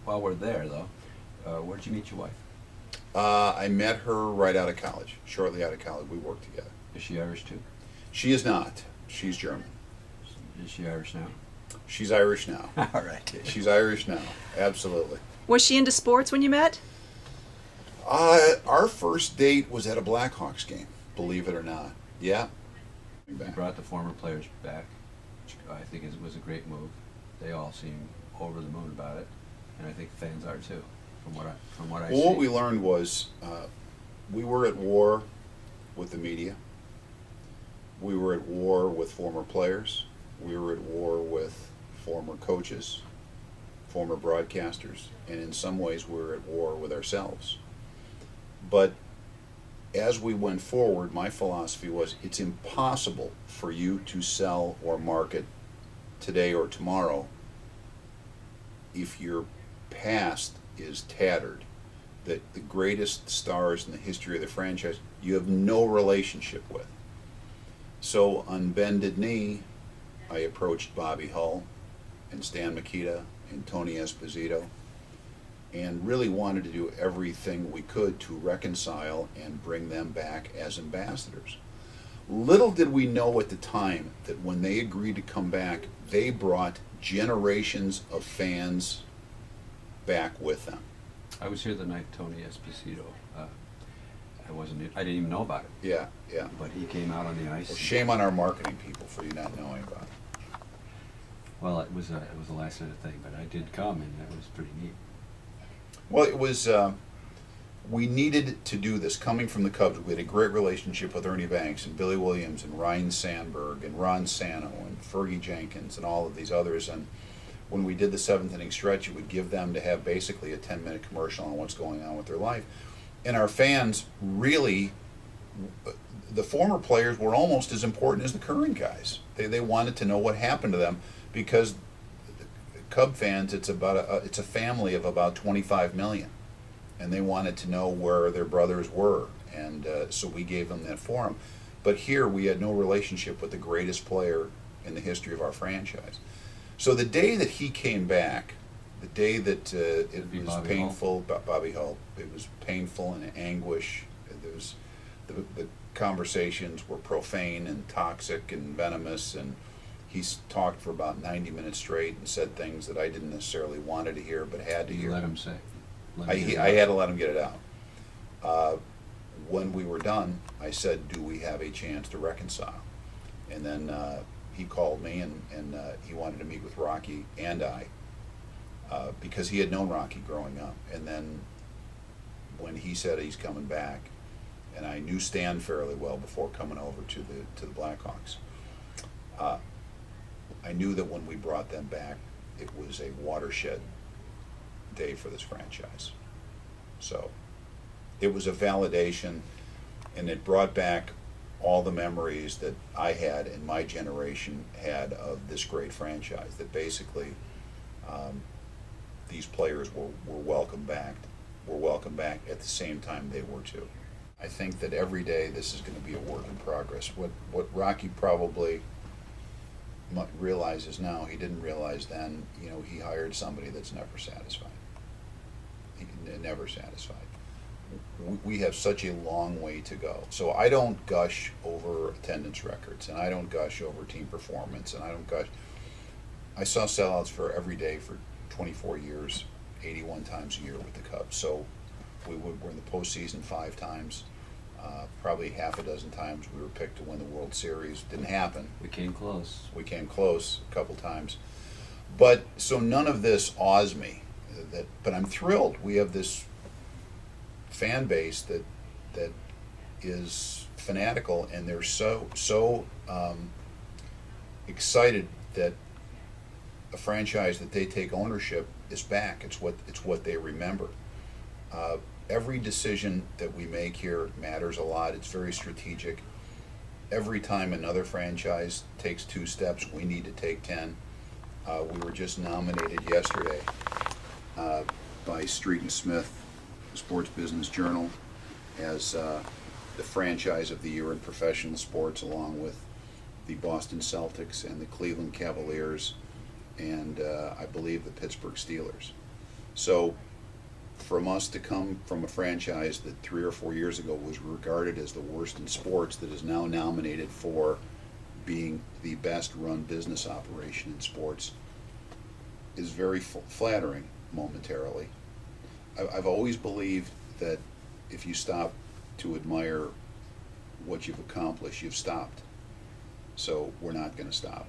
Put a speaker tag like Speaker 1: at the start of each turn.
Speaker 1: while we're there, though, where'd you meet your wife?
Speaker 2: I met her right out of college. Shortly out of college, we worked together.
Speaker 1: Is she Irish too?
Speaker 2: She is not. She's German.
Speaker 1: Is she Irish now?
Speaker 2: She's Irish now.
Speaker 1: All right.
Speaker 2: She's Irish now. Absolutely.
Speaker 3: Was she into sports when you met?
Speaker 2: Our first date was at a Blackhawks game, believe it or not. Yeah.
Speaker 1: You brought the former players back. I think it was a great move. They all seem over the moon about it, and I think fans are too, from what I see.
Speaker 2: Well, what we learned was we were at war with the media. We were at war with former players. We were at war with former coaches, former broadcasters, and in some ways we were at war with ourselves. But as we went forward, my philosophy was it's impossible for you to sell or market today or tomorrow if your past is tattered. That the greatest stars in the history of the franchise you have no relationship with. So on bended knee, I approached Bobby Hull and Stan Mikita and Tony Esposito and really wanted to do everything we could to reconcile and bring them back as ambassadors. Little did we know at the time that when they agreed to come back, they brought generations of fans back with them.
Speaker 1: I was here the night Tony Esposito. I didn't even know about it.
Speaker 2: Yeah, yeah.
Speaker 1: But he came out on the ice.
Speaker 2: Well, shame on our marketing people for you not knowing about it.
Speaker 1: Well, it was a last-minute thing, but I did come, and it was pretty neat.
Speaker 2: Well, it was. We needed to do this. Coming from the Cubs, we had a great relationship with Ernie Banks and Billy Williams and Ryan Sandberg and Ron Santo and Fergie Jenkins and all of these others. And when we did the seventh inning stretch, it would give them to have basically a 10-minute commercial on what's going on with their life. And our fans really, the former players were almost as important as the current guys. They wanted to know what happened to them because Cub fans, it's a family of about 25 million, and they wanted to know where their brothers were, and so we gave them that forum. But here we had no relationship with the greatest player in the history of our franchise. So the day that he came back, the day that it was
Speaker 1: Bobby
Speaker 2: painful, Bobby Hull, it was painful and anguish. There was the conversations were profane and toxic and venomous, and he talked for about 90 minutes straight and said things that I didn't necessarily wanted to hear but had to hear.
Speaker 1: Let him say.
Speaker 2: I had to let him get it out. When we were done, I said, do we have a chance to reconcile? And then he called me and he wanted to meet with Rocky and I because he had known Rocky growing up. And then when he said he's coming back, and I knew Stan fairly well before coming over to the Blackhawks, I knew that when we brought them back, it was a watershed day for this franchise. So it was a validation, and it brought back all the memories that I had and my generation had of this great franchise, that basically these players were welcome back at the same time they were too. I think that every day this is going to be a work in progress. What Rocky probably realizes now, he didn't realize then. You know, he hired somebody that's never satisfied. Never satisfied. We have such a long way to go. So I don't gush over attendance records, and I don't gush over team performance, and I don't gush. I saw sellouts for every day for 24 years, 81 times a year with the Cubs. So we're in the postseason 5 times. Probably half a dozen times we were picked to win the World Series. Didn't happen.
Speaker 1: We came close.
Speaker 2: We came close a couple times. But so none of this awes me. But I'm thrilled. We have this fan base that is fanatical, and they're so excited that a franchise that they take ownership is back. It's what they remember. Every decision that we make here matters a lot. It's very strategic. Every time another franchise takes 2 steps, we need to take 10. We were just nominated yesterday by Street and Smith, the Sports Business Journal, as the franchise of the year in professional sports, along with the Boston Celtics and the Cleveland Cavaliers and I believe the Pittsburgh Steelers. So from us to come from a franchise that 3 or 4 years ago was regarded as the worst in sports, that is now nominated for being the best run business operation in sports, is very flattering momentarily. I've always believed that if you stop to admire what you've accomplished, you've stopped. So we're not going to stop.